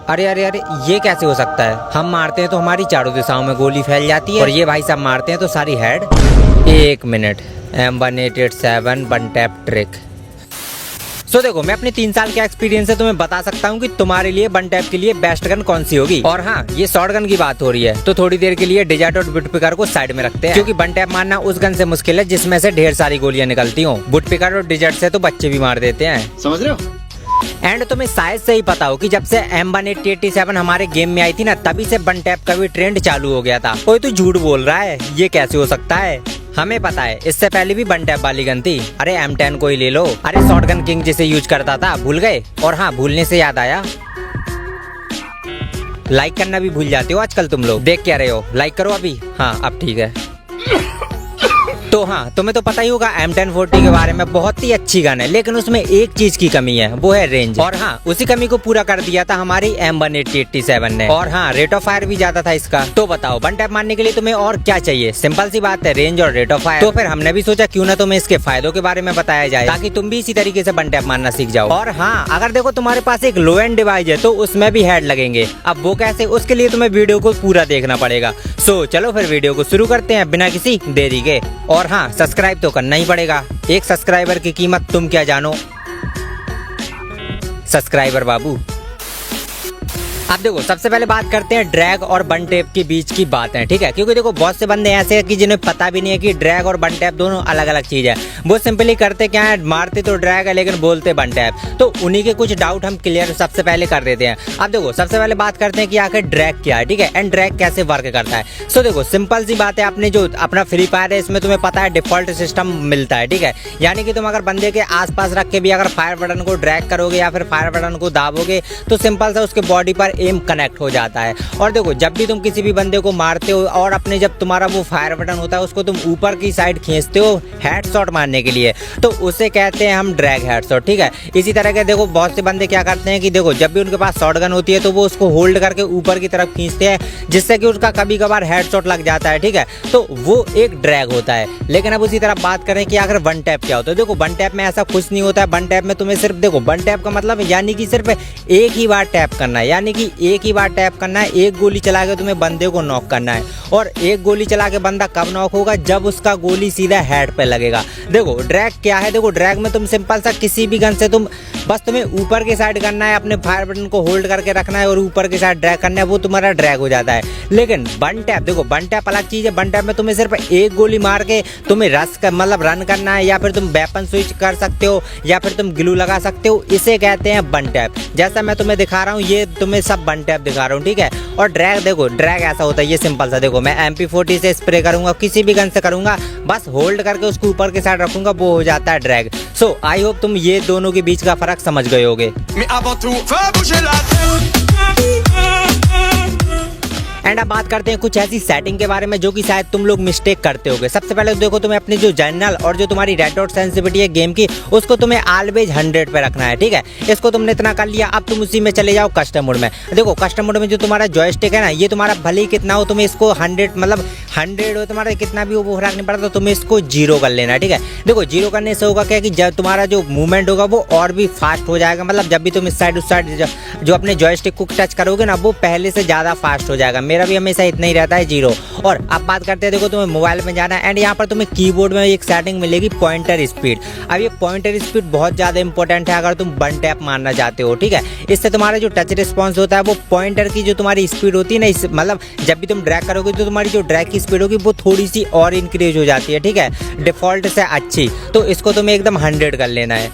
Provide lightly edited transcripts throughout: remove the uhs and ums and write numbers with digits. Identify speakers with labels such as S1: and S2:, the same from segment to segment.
S1: अरे अरे अरे, ये कैसे हो सकता है? हम मारते हैं तो हमारी चारों दिशाओं में गोली फैल जाती है, और ये भाई साहब मारते हैं तो सारी हेड। एक minute, M1887 one tap trick. So देखो, मैं अपने 3 साल के एक्सपीरियंस से तुम्हें बता सकता हूँ कि तुम्हारे लिए वन टैप के लिए बेस्ट गन कौन सी होगी। और हाँ, ये शॉर्ट गन की बात हो रही है तो थोड़ी देर के लिए डिजर्ट और बुट पिकर को साइड में रखते हैं, क्योंकि वन टैप मारना उस गन से मुश्किल है जिसमें से ढेर सारी गोलियां निकलती हो। बुट पिकर और डिजर्ट से तो बच्चे भी मार देते हैं, समझ रहे हो। एंड तुम्हें शायद से ही पता हो कि जब से M1887 हमारे गेम में आई थी ना, तभी से वन टैप का भी ट्रेंड चालू हो गया था। कोई तो झूठ बोल रहा है, ये कैसे हो सकता है? हमें पता है, इससे पहले भी वन टैप वाली गन थी। अरे M10 को ही ले लो। अरे शॉटगन किंग जिसे यूज करता था, भूल गए? और हाँ, भूलने से याद आया, लाइक करना भी भूल जाते हो आजकल तुम लोग। देख क्या रहे हो? लाइक करो अभी। हाँ, अब ठीक है। तो हाँ, तुम्हें तो पता ही होगा M1040 के बारे में, बहुत ही अच्छी गन है, लेकिन उसमें एक चीज की कमी है, वो है रेंज। और हाँ, उसी कमी को पूरा कर दिया था हमारी M1887 ने। और हाँ, रेट ऑफ फायर भी ज्यादा था इसका। तो बताओ, वन टैप मारने के लिए तुम्हें और क्या चाहिए? सिंपल सी बात है, रेंज और रेट ऑफ फायर। तो फिर हमने भी सोचा क्यों ना तुम्हें इसके फायदों के बारे में बताया जाए, ताकि तुम भी इसी तरीके से वन टैप मारना सीख जाओ। और हाँ, अगर देखो तुम्हारे पास एक लो एंड डिवाइस है तो उसमें भी हेड लगेंगे। अब वो कैसे, उसके लिए तुम्हें वीडियो को पूरा देखना पड़ेगा। सो चलो फिर वीडियो को शुरू करते हैं बिना किसी देरी के। और हाँ, सब्सक्राइब तो करना ही पड़ेगा। एक सब्सक्राइबर की कीमत तुम क्या जानो, सब्सक्राइबर बाबू। अब देखो, सबसे पहले बात करते हैं ड्रैग और वन टैप के बीच की बात है, ठीक है। क्योंकि देखो, बहुत से बंदे ऐसे हैं कि जिन्हें पता भी नहीं है कि ड्रैग और वन टैप दोनों अलग अलग चीज है। वो सिंपली करते क्या है, मारते तो ड्रैग है लेकिन बोलते वन टैप। तो उन्हीं के कुछ डाउट हम क्लियर सबसे पहले कर देते हैं। अब देखो, सबसे पहले बात करते हैं कि आखिर ड्रैग क्या है, ठीक है, एंड ड्रैग कैसे वर्क करता है। सो देखो, सिंपल सी बात है, आपने जो अपना फ्री फायर है इसमें तुम्हें पता है डिफॉल्ट सिस्टम मिलता है, ठीक है। यानी कि तुम अगर बंदे के आसपास रख के भी अगर फायर बटन को ड्रैग करोगे या फिर फायर बटन को दाबोगे तो सिंपल सा उसके बॉडी पर एम कनेक्ट हो जाता है। और देखो, जब भी तुम किसी भी बंदे को मारते हो और अपने जब तुम्हारा वो फायर बटन होता है उसको तुम ऊपर की साइड खींचते हो हेडशॉट मारने के लिए, तो उसे कहते हैं हम ड्रैग हेडशॉट, ठीक है। इसी तरह के देखो, बहुत से बंदे क्या करते हैं कि देखो, जब भी उनके पास शॉटगन होती है तो वो उसको होल्ड करके ऊपर की तरफ खींचते हैं, जिससे कि उसका कभी कभार हेडशॉट लग जाता है, ठीक है। तो वो एक ड्रैग होता है। लेकिन अब उसी तरह बात करें कि आखिर वन टैप क्या होता है। देखो, वन टैप में ऐसा कुछ नहीं होता है। वन टैप में तुम्हें सिर्फ, देखो, वन टैप का मतलब यानी कि सिर्फ एक ही बार टैप करना है, यानी कि एक ही बार टैप करना है। एक गोली चला के तुम्हें बंदे को नॉक करना है। और एक गोली चला के बंदा कब नॉक होगा, जब उसका गोली सीधा हेड पे लगेगा। देखो, ड्रैग क्या है, देखो, ड्रैग में तुम सिंपल सा किसी भी गन से तुम बस तुम्हें ऊपर के साइड करना है, अपने फायर बटन को होल्ड करके रखना है और ऊपर के साइड ड्रैग करना है, वो तुम्हारा ड्रैग हो जाता है। लेकिन वन टैप, देखो, वन टैप अलग चीज है। वन टैप में तुम्हें सिर्फ एक गोली मार के तुम्हें रश कर, मतलब रन करना है, या फिर तुम वेपन स्विच कर सकते हो, या फिर तुम ग्लू लगा सकते हो। इसे कहते हैं वन टैप। जैसा मैं तुम्हें दिखा रहा हूँ, ये तुम्हें सब वन टैप दिखा रहा हूँ, ठीक है। और ड्रैग, देखो, ड्रैग ऐसा होता है, ये सिंपल सा, देखो, मैं MP40 से स्प्रे करूंगा, किसी भी गन से करूंगा, बस होल्ड करके उसको ऊपर के साइड रखूंगा, वो हो जाता है ड्रैग। सो आई होप तुम ये दोनों के बीच का फर्क समझ गए होगे। एंड अब बात करते हैं कुछ ऐसी सेटिंग के बारे में जो कि शायद तुम लोग मिस्टेक करते होगे। सबसे पहले देखो, तुम्हें अपनी जो जनरल और जो तुम्हारी रेड डॉट सेंसिटिविटी है गेम की, उसको तुम्हें ऑलवेज 100 पे रखना है, ठीक है। इसको तुमने इतना कर लिया, अब तुम उसी में चले जाओ कस्टम मोड में। देखो, कस्टम मोड में जो तुम्हारा जॉयस्टिक है ना, ये तुम्हारा भले ही कितना हो, तुम्हें इसको 100, मतलब 100 हो तुम्हारा, कितना भी हो वो फर्क नहीं पड़ता, तो तुम्हें इसको 0 कर लेना है, ठीक है। देखो, 0 करने से होगा क्या कि जब तुम्हारा जो मूवमेंट होगा वो और भी फास्ट हो जाएगा, मतलब जब भी तुम इस साइड उस साइड जो अपने जॉयस्टिक को टच करोगे ना, वो पहले से ज्यादा फास्ट हो जाएगा। मेरा भी हमेशा इतना ही रहता है, 0। और अब बात करते हैं, देखो, तुम्हें मोबाइल में जाना है एंड यहाँ पर तुम्हें कीबोर्ड में एक सेटिंग मिलेगी पॉइंटर स्पीड। अब ये पॉइंटर स्पीड बहुत ज्यादा इंपॉर्टेंट है अगर तुम वन टैप मारना चाहते हो, ठीक है। इससे तुम्हारा जो टच रिस्पॉन्स होता है, वो पॉइंटर की जो तुम्हारी स्पीड होती है ना, मतलब जब भी तुम ड्रैग करोगे तो तुम्हारी जो ड्रैग की स्पीड होगी वो थोड़ी सी और इंक्रीज हो जाती है, ठीक है, डिफॉल्ट से अच्छी। तो इसको तुम्हें एकदम 100 कर लेना है।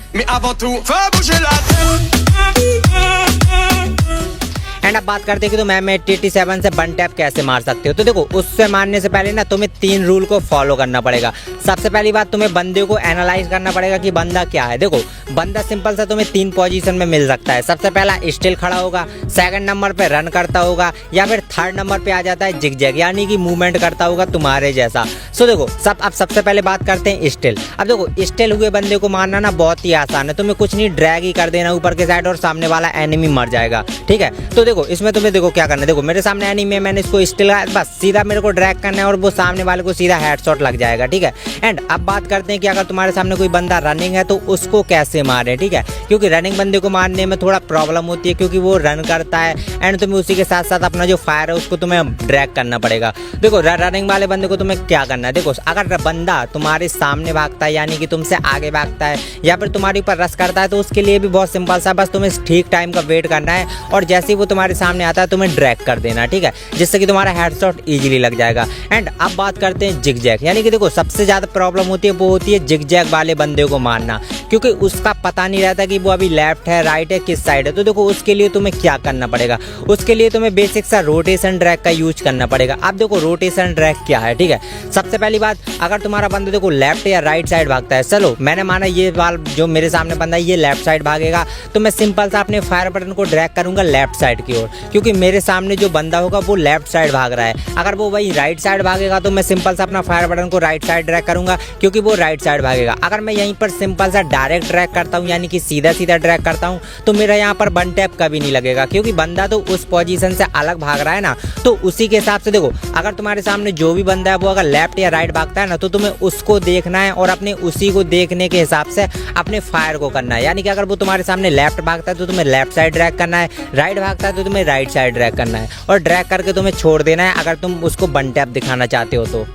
S1: एंड अब बात करते हैं कि तुम M1887 से वन टैप कैसे मार सकते हो। तो देखो, उससे मारने से पहले ना तुम्हें 3 रूल को फॉलो करना पड़ेगा। सबसे पहली बात, तुम्हें बंदे को एनालाइज करना पड़ेगा कि बंदा क्या है। देखो, बंदा सिंपल सा तुम्हें 3 पोजीशन में मिल सकता है। सबसे पहला स्टिल खड़ा होगा, सेकंड नंबर पे रन करता होगा, या फिर थर्ड नंबर पे आ जाता है जिगजैग, यानी कि मूवमेंट करता होगा तुम्हारे जैसा। सो देखो, अब सबसे पहले बात करते हैं स्टिल। अब देखो, स्टिल हुए बंदे को मारना ना बहुत ही आसान है। तुम्हें कुछ नहीं, ड्रैग ही कर देना ऊपर के साइड और सामने वाला एनिमी मर जाएगा, ठीक है। तो देखो, इस इसमें तुम्हें देखो क्या करना है, देखो मेरे सामने एनिमी है, मैंने इसको स्टिल बस सीधा मेरे को ड्रैग करना है और वो सामने वाले को सीधा हेडशॉट लग जाएगा, ठीक है। एंड अब बात करते हैं कि अगर तुम्हारे सामने कोई बंदा रनिंग है तो उसको कैसे मारे, ठीक है, क्योंकि रनिंग बंदे को मारने में थोड़ा प्रॉब्लम होती है क्योंकि वो रन करता है एंड तुम्हें उसी के साथ साथ अपना जो फायर है उसको तुम्हें ड्रैग करना पड़ेगा। देखो रनिंग वाले बंदे को तुम्हें क्या करना है, देखो अगर बंदा तुम्हारे सामने भागता है यानी कि तुमसे आगे भागता है या फिर तुम्हारे ऊपर रश करता है तो उसके लिए भी बहुत सिंपल सा, बस तुम्हें ठीक टाइम का वेट करना है और जैसे ही वो तुम्हारे सामने आता है तुम्हें ड्रैग कर देना, ठीक है, जिससे कि तुम्हारा हेडशॉट इजीली लग जाएगा। एंड अब बात करते हैं जिग जैग, यानी कि देखो सबसे ज़्यादा प्रॉब्लम होती है वो होती है जिग जैग वाले बंदे को मारना, क्योंकि उसका पता नहीं रहता कि वो अभी लेफ्ट है राइट है किस साइड है। तो देखो उसके लिए तुम्हें क्या करना पड़ेगा, उसके लिए तुम्हें बेसिक सा रोटेशन ड्रैग का यूज करना पड़ेगा। अब देखो रोटेशन ड्रैग क्या है, ठीक है, सबसे पहली बात अगर तुम्हारा बंदा देखो लेफ्ट या राइट साइड भागता है, चलो मैंने माना ये वाल जो मेरे सामने बंदा है ये लेफ्ट साइड भागेगा तो मैं सिंपल सा अपने फायर बटन को ड्रैग करूंगा लेफ्ट साइड की ओर, क्योंकि मेरे सामने जो बंदा होगा वो लेफ्ट साइड भाग रहा है। अगर वो वही राइट साइड भागेगा तो मैं सिंपल सा अपना फायर बटन को राइट साइड ड्रैग करूंगा क्योंकि वो राइट साइड भागेगा। अगर मैं यहीं पर सिंपल सा डायरेक्ट ड्रैग करता हूं यानी कि सीधा सीधा ड्रैग करता हूं तो मेरा यहाँ पर वन टैप कभी नहीं लगेगा, क्योंकि बंदा तो उस पोजीशन से अलग भाग रहा है ना। तो उसी के हिसाब से देखो अगर तुम्हारे सामने जो भी बंदा है वो अगर लेफ्ट या राइट भागता है ना तो तुम्हें उसको देखना है और अपने उसी को देखने के हिसाब से अपने फायर को करना है। यानी कि अगर वो तुम्हारे सामने लेफ्ट भागता है तो तुम्हें लेफ्ट साइड ड्रैग करना है, राइट भागता है तो तुम्हें राइट साइड ड्रैग करना है और ड्रैग करके तुम्हें छोड़ देना है अगर तुम उसको वन टैप दिखाना चाहते हो तो।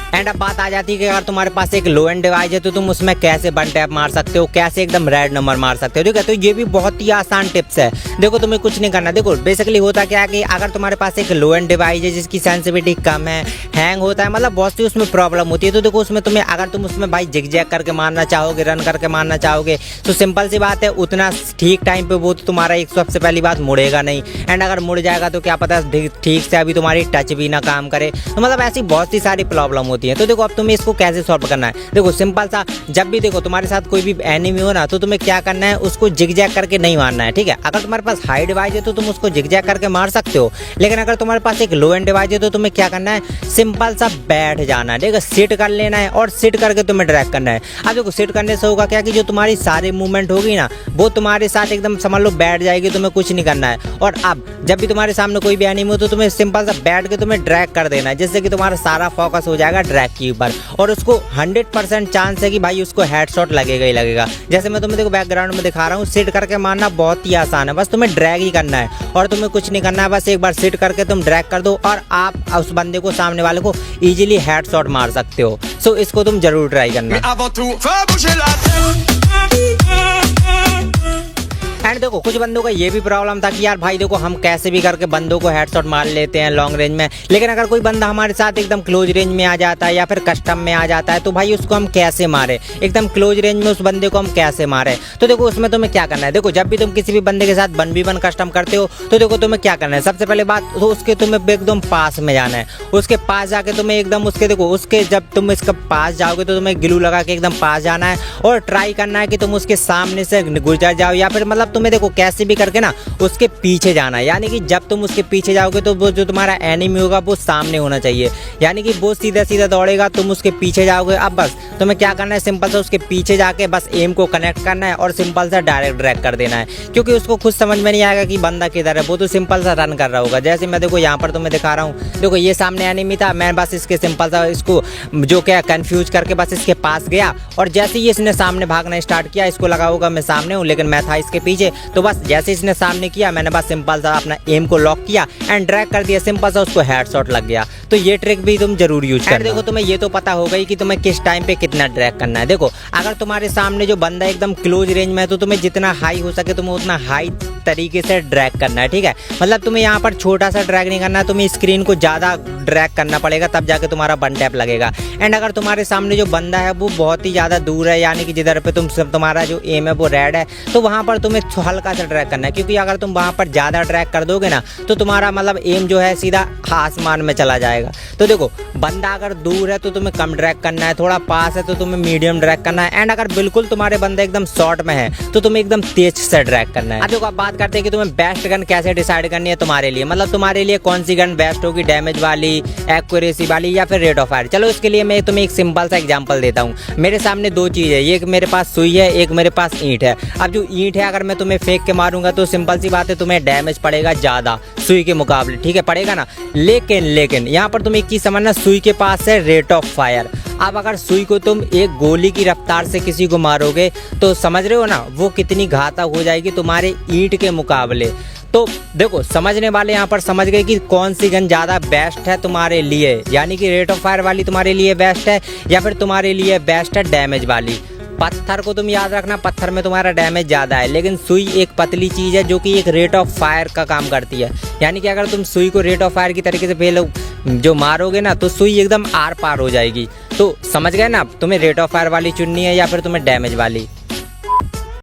S1: एंड अब बात आ जाती है कि अगर तुम्हारे पास एक लो एंड डिवाइस है तो तुम उसमें कैसे वन टैप मार सकते हो, कैसे एकदम रेड नंबर मार सकते हो, ठीक है। तो ये भी बहुत ही आसान टिप्स है। देखो तुम्हें कुछ नहीं करना, देखो बेसिकली होता क्या है कि अगर तुम्हारे पास एक लो एंड डिवाइस है जिसकी सेंसिटिविटी कम है, हैंग होता है, मतलब बहुत सी उसमें प्रॉब्लम होती है, तो देखो उसमें तुम्हें अगर तुम उसमें भाई जिग जैग करके मारना चाहोगे, रन करके मारना चाहोगे तो सिंपल सी बात है उतना ठीक टाइम पे वो तो तुम्हारा एक सबसे पहली बात मुड़ेगा नहीं। एंड अगर मुड़ जाएगा तो क्या पता ठीक से अभी तुम्हारी टच भी ना काम करे, तो मतलब ऐसी बहुत सी सारी प्रॉब्लम होती है। तो देखो अब तुम्हें इसको कैसे सॉल्व करना है, देखो सिंपल सा, जब भी देखो तुम्हारे साथ कोई भी एनिमी हो ना तो तुम्हें क्या करना है उसको जिग जैग करके नहीं मारना है, ठीक है। अगर तुम्हारे पास हाई डिवाइस है तो तुम उसको जिग जैग करके मार सकते हो, लेकिन अगर तुम्हारे पास एक लो एंड डिवाइस है तो तुम्हें क्या करना है सिंपल सा बैठ जाना है, ठीक है, सिट कर लेना है और सिट करके तुम्हें ड्रैग करना है। अब देखो सिट करने से होगा क्या कि जो तुम्हारी सारी मूवमेंट होगी ना वो तुम्हारे साथ एकदम समझ लो बैठ जाएगी, तुम्हें कुछ नहीं करना है। और अब जब भी तुम्हारे सामने कोई भी एनिमी हो तो तुम्हें सिंपल सा बैठ के तुम्हें ड्रैग कर देना है, जिससे कि तुम्हारा सारा फोकस हो जाएगा ड्रैग के ऊपर और उसको 100% चांस है कि भाई उसको हेडशॉट लगेगा ही लगेगा। जैसे मैं तुम्हें देखो बैकग्राउंड में दिखा रहा हूँ, सिट करके मारना बहुत ही आसान है, बस तुम्हें ड्रैग ही करना है और तुम्हें कुछ नहीं करना है, बस एक बार सिट करके तुम ड्रैग कर दो और आप उस बंदे को सामने वाले को इजीली हेडशॉट मार सकते हो। सो इसको तुम जरूर ट्राई करना। एंड देखो कुछ बंदों का ये भी प्रॉब्लम था कि यार भाई देखो हम कैसे भी करके बंदों को हेडशॉट मार लेते हैं लॉन्ग रेंज में, लेकिन अगर कोई बंदा हमारे साथ एकदम क्लोज रेंज में आ जाता है या फिर कस्टम में आ जाता है तो भाई उसको हम कैसे मारे, एकदम क्लोज रेंज में उस बंदे को हम कैसे मारे। तो देखो उसमें तुम्हें क्या करना है, देखो जब भी तुम किसी भी बंदे के साथ 1v1 कस्टम करते हो तो देखो तुम्हें क्या करना है, सबसे पहले बात तो उसके तुम्हें एकदम पास में जाना है, उसके पास जाके तुम्हें एकदम उसके देखो उसके जब तुम इसके पास जाओगे तो तुम्हें ग्लू लगा के एकदम पास जाना है और ट्राई करना है कि तुम उसके सामने से गुजर जाओ या फिर मतलब तुम्हें देखो कैसे भी करके ना उसके पीछे जाना है। यानी कि जब तुम उसके पीछे जाओगे तो वो जो तुम्हारा एनिमी होगा वो सामने होना चाहिए, यानी कि वो सीधा सीधा दौड़ेगा तुम उसके पीछे जाओगे। अब बस तुम्हें क्या करना है, सिंपल सा उसके पीछे जाके बस एम को कनेक्ट करना है और सिंपल सा डायरेक्ट ड्रैग कर देना है, क्योंकि उसको खुद समझ में नहीं आएगा कि बंदा किधर है, वो तो सिंपल सा रन कर रहा होगा। जैसे मैं देखो यहाँ पर तुम्हें दिखा रहा हूँ, देखो ये सामने एनिमी था, मैं बस इसके सिंपल सा इसको जो क्या कंफ्यूज करके बस इसके पास गया और जैसे ही इसने सामने भागना स्टार्ट किया, इसको लगा होगा मैं सामने हूँ लेकिन मैं था इसके पीछे, तो बस जैसे इसने सामने किया मैंने बस सिंपल सा अपना एम को लॉक किया एंड ड्रैग कर दिया, सिंपल सा उसको हेडशॉट लग गया। तो ये ट्रिक भी तुम जरूर यूज करना। देखो तुम्हें ये तो पता हो गई कि तुम्हें किस टाइम पे कितना ड्रैग करना है। देखो अगर तुम्हारे सामने जो बंदा एकदम क्लोज रेंज में है तो तुम्हें जितना हाई हो सके तुम्हें उतना हाई तरीके से ड्रैग करना है, ठीक है। मतलब तुम्हें यहाँ पर छोटा सा ड्रैग नहीं करना है, तुम्हें स्क्रीन को ज़्यादा ड्रैग करना पड़ेगा तब जाके तुम्हारा वन टैप लगेगा। एंड अगर तुम्हारे सामने जो बंदा है वो बहुत ही ज़्यादा दूर है, यानी कि जिधर पे तुम्हारा जो एम है वो रेड है, तो वहाँ पर तुम्हें हल्का सा ड्रैग करना है, क्योंकि अगर तुम वहाँ पर ज़्यादा ड्रैग कर दोगे ना तो तुम्हारा मतलब एम जो है सीधा आसमान में चला जाएगा। तो देखो बंदा अगर दूर है तो तुम्हें कम ड्रैग करना है, थोड़ा पास है तो तुम्हें मीडियम ड्रैग करना है, एंड अगर बिल्कुल तुम्हारे बंदा एकदम शॉर्ट में है तो तुम्हें एकदम तेज से ड्रैग करना है। देखो अब बात बात करते हैं कि तुम्हें बेस्ट गन कैसे डिसाइड करनी है तुम्हारे लिए, मतलब तुम्हारे लिए कौन सी गन बेस्ट होगी, डैमेज वाली, एक्यूरेसी वाली या फिर रेट ऑफ फायर। चलो इसके लिए मैं तुम्हें एक सिंपल सा एग्जांपल देता हूँ। मेरे सामने दो चीज़ है, एक मेरे पास सुई है, एक मेरे पास ईंट है। अब जो ईंट है अगर मैं तुम्हें फेंक के मारूंगा तो सिंपल सी बात है तुम्हें डैमेज पड़ेगा ज़्यादा सुई के मुकाबले, ठीक है, पड़ेगा ना। लेकिन यहाँ पर तुम एक चीज़ समझना, सुई के पास है रेट ऑफ फायर। अब अगर सुई को तुम एक गोली की रफ्तार से किसी को मारोगे तो समझ रहे हो ना वो कितनी घातक हो जाएगी तुम्हारे ईंट के मुकाबले। तो देखो समझने वाले यहाँ पर समझ गए कि कौन सी गन ज़्यादा बेस्ट है तुम्हारे लिए, यानी कि रेट ऑफ फायर वाली तुम्हारे लिए बेस्ट है या फिर तुम्हारे लिए बेस्ट है डैमेज वाली। पत्थर को तुम याद रखना, पत्थर में तुम्हारा डैमेज ज़्यादा है, लेकिन सुई एक पतली चीज़ है जो कि एक रेट ऑफ फायर का काम करती है। यानी कि अगर तुम सुई को रेट ऑफ फायर की तरीके से पहले जो मारोगे ना तो सुई एकदम आर पार हो जाएगी। तो समझ गए ना, तुम्हें रेट ऑफ फायर वाली चुननी है या फिर तुम्हें डैमेज वाली।